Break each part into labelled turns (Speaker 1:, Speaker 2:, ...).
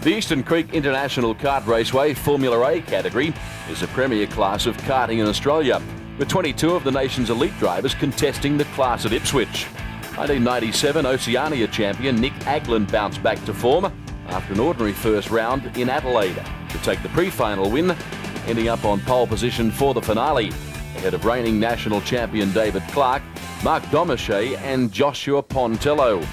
Speaker 1: The Eastern Creek International Kart Raceway Formula A category is a premier class of karting in Australia, with 22 of the nation's elite drivers contesting the class at Ipswich. 1997 Oceania champion Nick Agland bounced back to form after an ordinary first round in Adelaide to take the pre-final win, ending up on pole position for the finale, ahead of reigning national champion David Clark, Mark Domeshay and Joshua Pontello.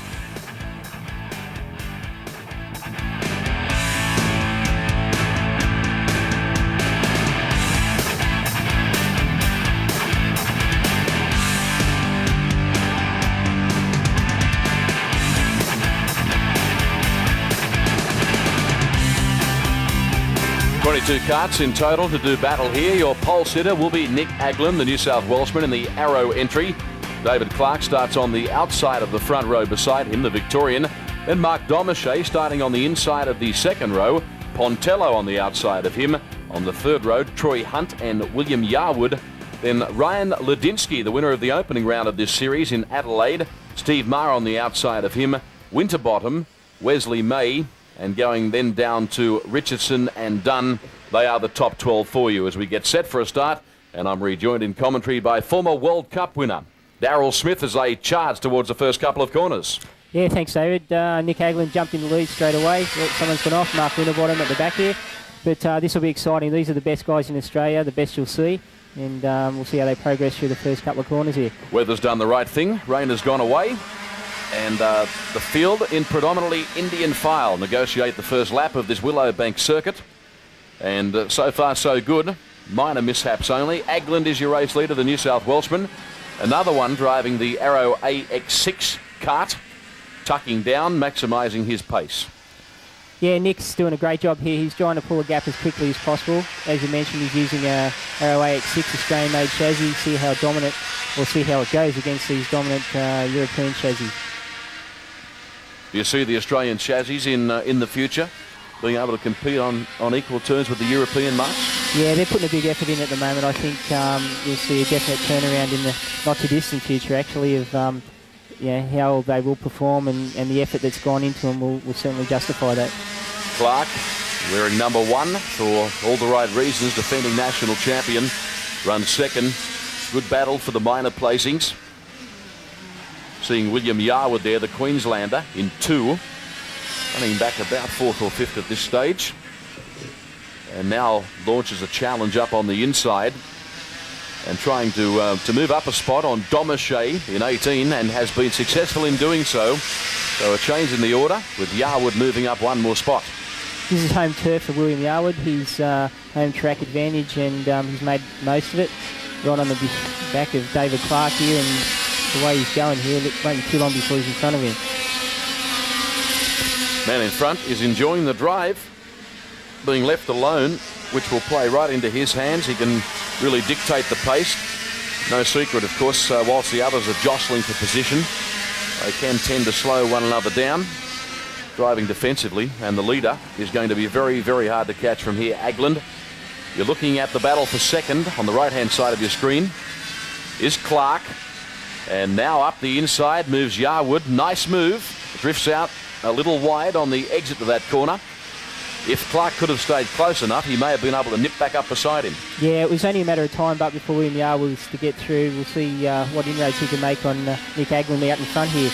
Speaker 1: Two karts in total to do battle here. Your pole sitter will be Nick Agland, the New South Welshman, in the Arrow entry. David Clark starts on the outside of the front row beside him, the Victorian. Then Mark Domeshay starting on the inside of the second row. Pontello on the outside of him. On the third row, Troy Hunt and William Yarwood. Then Ryan Ladinsky, the winner of the opening round of this series in Adelaide. Steve Marr on the outside of him. Winterbottom, Wesley May, and going then down to Richardson and Dunn. They are the top 12 for you as we get set for a start. And I'm rejoined in commentary by former World Cup winner Daryl Smith as they charge towards the first couple of corners.
Speaker 2: Yeah, thanks, David. Nick Agland jumped in the lead straight away. Someone's gone off. Mark Winterbottom at the back here. But this will be exciting. These are the best guys in Australia, the best you'll see. And we'll see how they progress through the first couple of corners here.
Speaker 1: Weather's done the right thing. Rain has gone away. And the field in predominantly Indian file negotiate the first lap of this Willowbank circuit. And so far so good. Minor mishaps only. Agland is your race leader, the New South Welshman. Another one driving the Arrow AX6 kart, tucking down, maximising his pace.
Speaker 2: Yeah, Nick's doing a great job here. He's trying to pull a gap as quickly as possible. As you mentioned, he's using a Arrow AX6 Australian-made chassis. See how it goes against these dominant European chassis.
Speaker 1: Do you see the Australian chassis in the future being able to compete on equal terms with the European marks?
Speaker 2: Yeah, they're putting a big effort in at the moment. I think you'll see a definite turnaround in the not-too-distant future, actually, of how they will perform and the effort that's gone into them will certainly justify that.
Speaker 1: Clark, wearing number 1 for all the right reasons, defending national champion, runs second. Good battle for the minor placings. Seeing William Yarwood there, the Queenslander, in 2. Running back about 4th or 5th at this stage. And now launches a challenge up on the inside. And trying to move up a spot on Domeshay in 18, and has been successful in doing so. So a change in the order with Yarwood moving up one more spot.
Speaker 2: This is home turf for William Yarwood. He's home track advantage, and he's made most of it. Right on the back of David Clark here, and the way he's going here, it won't be too long before he's in front of him.
Speaker 1: Man in front is enjoying the drive, being left alone, which will play right into his hands. He can really dictate the pace. No secret, of course, whilst the others are jostling for position, they can tend to slow one another down, driving defensively, and the leader is going to be very, very hard to catch from here. Agland, you're looking at the battle for second on the right-hand side of your screen, is Clark. And now up the inside moves Yarwood. Nice move. Drifts out a little wide on the exit of that corner. If Clark could have stayed close enough, he may have been able to nip back up beside him. Yeah,
Speaker 2: it was only a matter of time but before William Yarwood was to get through. We'll see what inroads he can make on Nick Agland out in front here.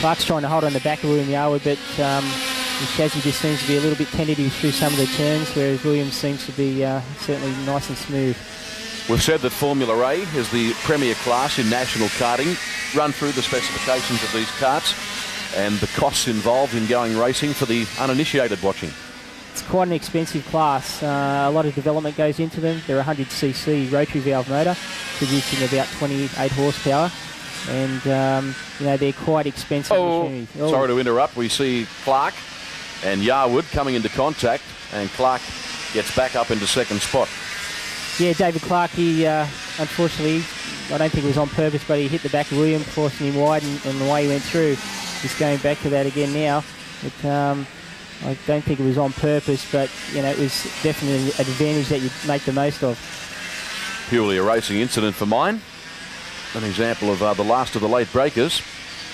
Speaker 2: Clark's trying to hold on the back of William Yarwood, but the chassis just seems to be a little bit tentative through some of the turns, whereas Williams seems to be certainly nice and smooth.
Speaker 1: We've said that Formula A is the premier class in national karting. Run through the specifications of these karts and the costs involved in going racing for the uninitiated watching.
Speaker 2: It's quite an expensive class. A lot of development goes into them. They're a 100cc rotary valve motor, producing about 28 horsepower. And, they're quite expensive machinery.
Speaker 1: Sorry to interrupt. We see Clark and Yarwood coming into contact, and Clark gets back up into second spot.
Speaker 2: Yeah, David Clark, he unfortunately, I don't think it was on purpose, but he hit the back of William, forcing him wide, and the way he went through. Just going back to that again now. But I don't think it was on purpose, but it was definitely an advantage that you make the most of.
Speaker 1: Purely a racing incident for mine. An example of the last of the late breakers.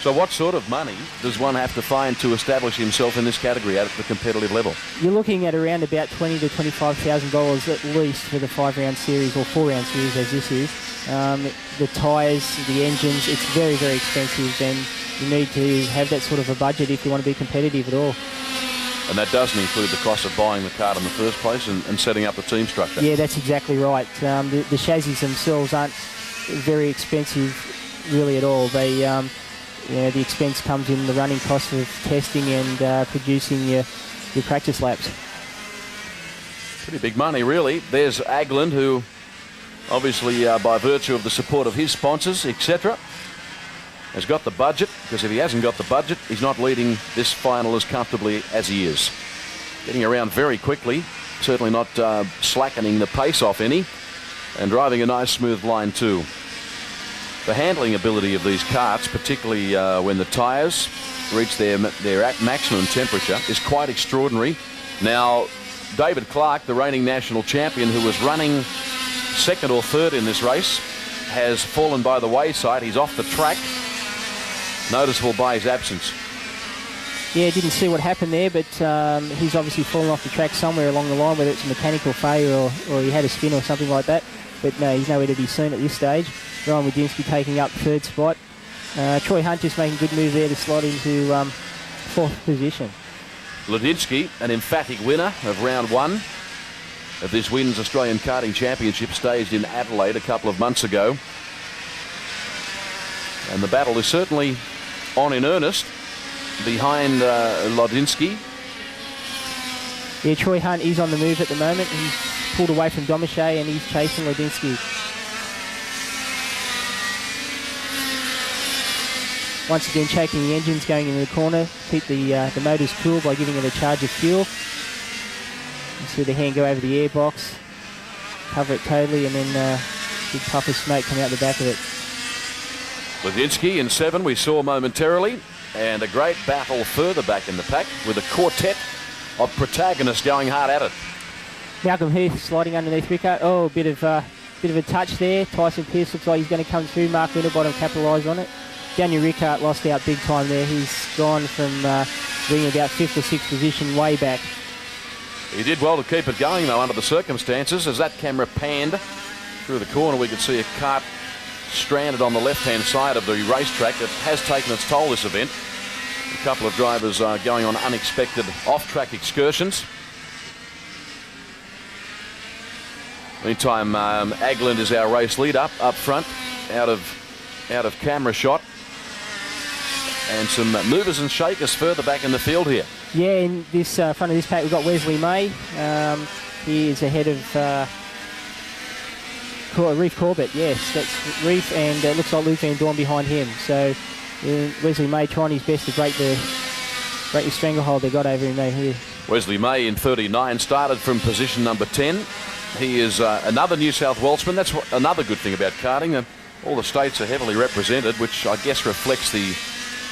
Speaker 1: So what sort of money does one have to find to establish himself in this category at the competitive level?
Speaker 2: You're looking at around about $20,000 to $25,000 at least for the 5-round series, or 4-round series as this is. The tyres, the engines, it's very, very expensive, and you need to have that sort of a budget if you want to be competitive at all.
Speaker 1: And that doesn't include the cost of buying the kart in the first place and setting up the team structure.
Speaker 2: Yeah, that's exactly right. The chassis themselves aren't very expensive really at all. They, the expense comes in the running cost of testing and producing your practice laps.
Speaker 1: Pretty big money, really. There's Agland, who obviously, by virtue of the support of his sponsors, etc., has got the budget, because if he hasn't got the budget, he's not leading this final as comfortably as he is. Getting around very quickly, certainly not slackening the pace off any, and driving a nice smooth line too. The handling ability of these karts, particularly when the tyres reach their maximum temperature, is quite extraordinary. Now, David Clark, the reigning national champion, who was running second or third in this race, has fallen by the wayside. He's off the track. Noticeable by his absence.
Speaker 2: Yeah, didn't see what happened there, but he's obviously fallen off the track somewhere along the line, whether it's a mechanical failure or he had a spin or something like that. But no, he's nowhere to be seen at this stage. Ryan Wadinsky taking up third spot. Troy Hunt just making a good move there to slot into fourth position.
Speaker 1: Ladinsky, an emphatic winner of round one of this Wins Australian Karting Championship, staged in Adelaide a couple of months ago. And the battle is certainly on in earnest behind Ladinsky.
Speaker 2: Yeah, Troy Hunt is on the move at the moment. He's pulled away from Domache and he's chasing Ladinsky. Once again, checking the engines, going in the corner. Keep the motors cool by giving it a charge of fuel. You see the hand go over the airbox, cover it totally, and then big puff of smoke come out the back of it.
Speaker 1: Ladinsky in 7 we saw momentarily, and a great battle further back in the pack with a quartet of protagonists going hard at it.
Speaker 2: Malcolm Heath sliding underneath Rico. Oh, bit of a touch there. Tyson Pearce looks like he's going to come through. Mark Winterbottom capitalised on it. Daniel Rickard lost out big time there. He's gone from being about 5th or 6th position way back.
Speaker 1: He did well to keep it going, though, under the circumstances. As that camera panned through the corner, we could see a kart stranded on the left-hand side of the racetrack. It has taken its toll, this event. A couple of drivers going on unexpected off-track excursions. Meantime, Agland is our race leader up front, out of camera shot. And some movers and shakers further back in the field here.
Speaker 2: Yeah, in this front of this pack, we've got Wesley May. He is ahead of Reef Corbett. Yes, that's Reef, and it looks like Luke Van Dorn behind him. So Wesley May trying his best to break the stranglehold they got over him here.
Speaker 1: Wesley May in 39 started from position number 10. He is another New South Welshman. That's another good thing about karting. All the states are heavily represented, which I guess reflects the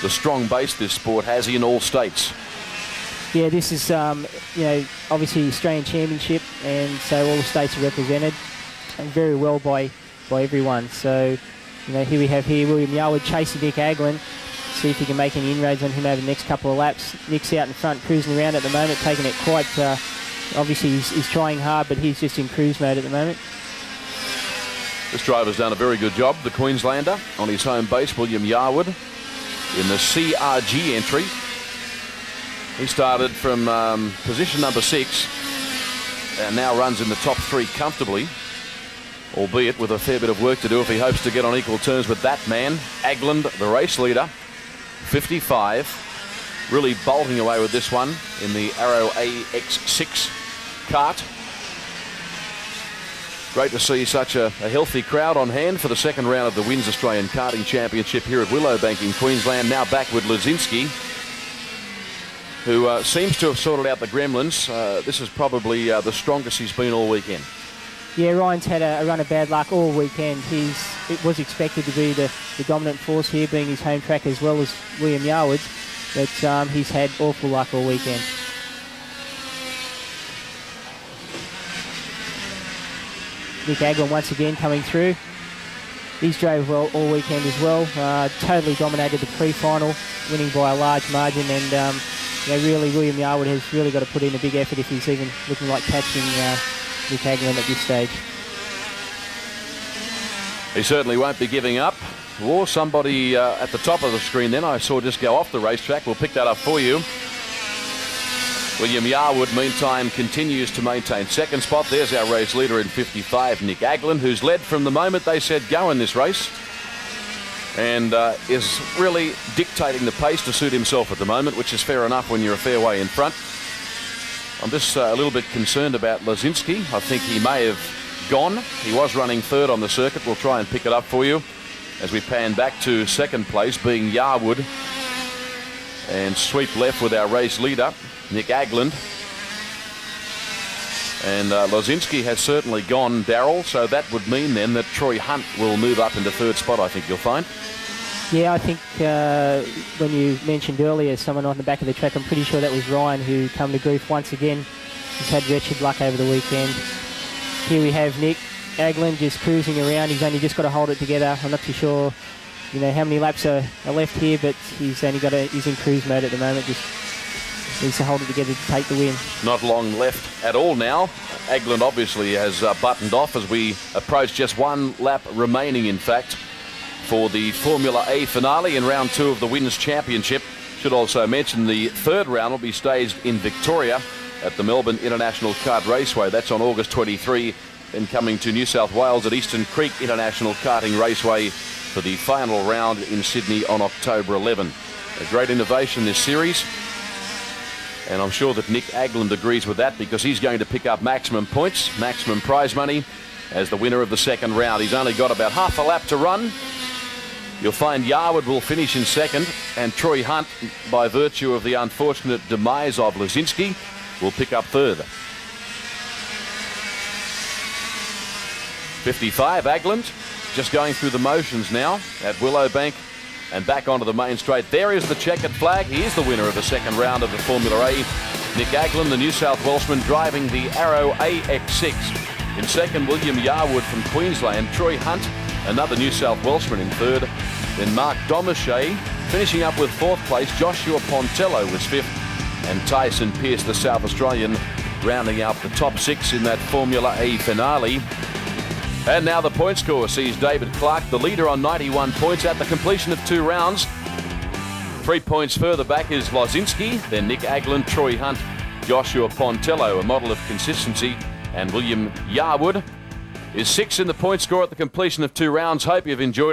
Speaker 1: strong base this sport has in all states.
Speaker 2: Yeah, this is obviously Australian Championship, and so all the states are represented very well by everyone. So here we have William Yarwood chasing Nick Agland. See if he can make any inroads on him over the next couple of laps. Nick's out in front, cruising around at the moment, taking it quite. Obviously, he's trying hard, but he's just in cruise mode at the moment.
Speaker 1: This driver's done a very good job, the Queenslander, on his home base, William Yarwood, in the CRG entry. He started from position number 6 and now runs in the top 3 comfortably, albeit with a fair bit of work to do if he hopes to get on equal terms with that man, Agland, the race leader, 55, really bolting away with this one in the Arrow AX6 kart. Great to see such a healthy crowd on hand for the second round of the Wins Australian Karting Championship here at Willowbank in Queensland. Now back with Ladinsky, who seems to have sorted out the gremlins. This is probably the strongest he's been all weekend.
Speaker 2: Yeah, Ryan's had a run of bad luck all weekend. It was expected to be the dominant force here, being his home track as well as William Yarwood's, but he's had awful luck all weekend. Nick Agland once again coming through. He's drove well all weekend as well. Totally dominated the pre-final, winning by a large margin, and really William Yarwood has really got to put in a big effort if he's even looking like catching Nick Aglen at this stage.
Speaker 1: He certainly won't be giving up. Or somebody at the top of the screen then I saw just go off the racetrack. We'll pick that up for you. William Yarwood, meantime, continues to maintain second spot. There's our race leader in 55, Nick Aglen, who's led from the moment they said go in this race, and is really dictating the pace to suit himself at the moment, which is fair enough when you're a fair way in front. I'm just a little bit concerned about Lazinski. I think he may have gone. He was running third on the circuit. We'll try and pick it up for you as we pan back to second place, being Yarwood, and sweep left with our race leader, Nick Aglen. And Lazinski has certainly gone, Darryl, so that would mean then that Troy Hunt will move up into third spot, I think you'll find.
Speaker 2: Yeah, I think when you mentioned earlier someone on the back of the track, I'm pretty sure that was Ryan, who come to grief once again. He's had wretched luck over the weekend. Here we have Nick Aglen just cruising around. He's only just got to hold it together. I'm not too sure, how many laps are left here, but he's only he's in cruise mode at the moment. Just needs to hold it together to take the win. Not
Speaker 1: long left at all now. Aglen obviously has buttoned off as we approach just one lap remaining, in fact, for the Formula A finale in round 2 of the Wins Championship. Should also mention the third round will be staged in Victoria at the Melbourne International Kart Raceway. That's on August 23. Then coming to New South Wales at Eastern Creek International Karting Raceway for the final round in Sydney on October 11. A great innovation, this series. And I'm sure that Nick Aglen agrees with that, because he's going to pick up maximum points, maximum prize money as the winner of the second round. He's only got about half a lap to run. You'll find Yarwood will finish in second, and Troy Hunt, by virtue of the unfortunate demise of Lazinski, will pick up third. 55, Aglen, just going through the motions now at Willowbank and back onto the main straight. There is the checkered flag. He is the winner of the second round of the Formula A. Nick Aglen, the New South Welshman, driving the Arrow AX6. In second, William Yarwood from Queensland. Troy Hunt, another New South Welshman, in third. Then Mark Domache finishing up with fourth place. Joshua Pontello was fifth. And Tyson Pearce, the South Australian, rounding out the top 6 in that Formula A finale. And now the point score sees David Clark, the leader, on 91 points at the completion of 2 rounds. 3 points further back is Lazinski, then Nick Aglen, Troy Hunt, Joshua Pontello, a model of consistency, and William Yarwood is 6th in the point score at the completion of 2 rounds. Hope you've enjoyed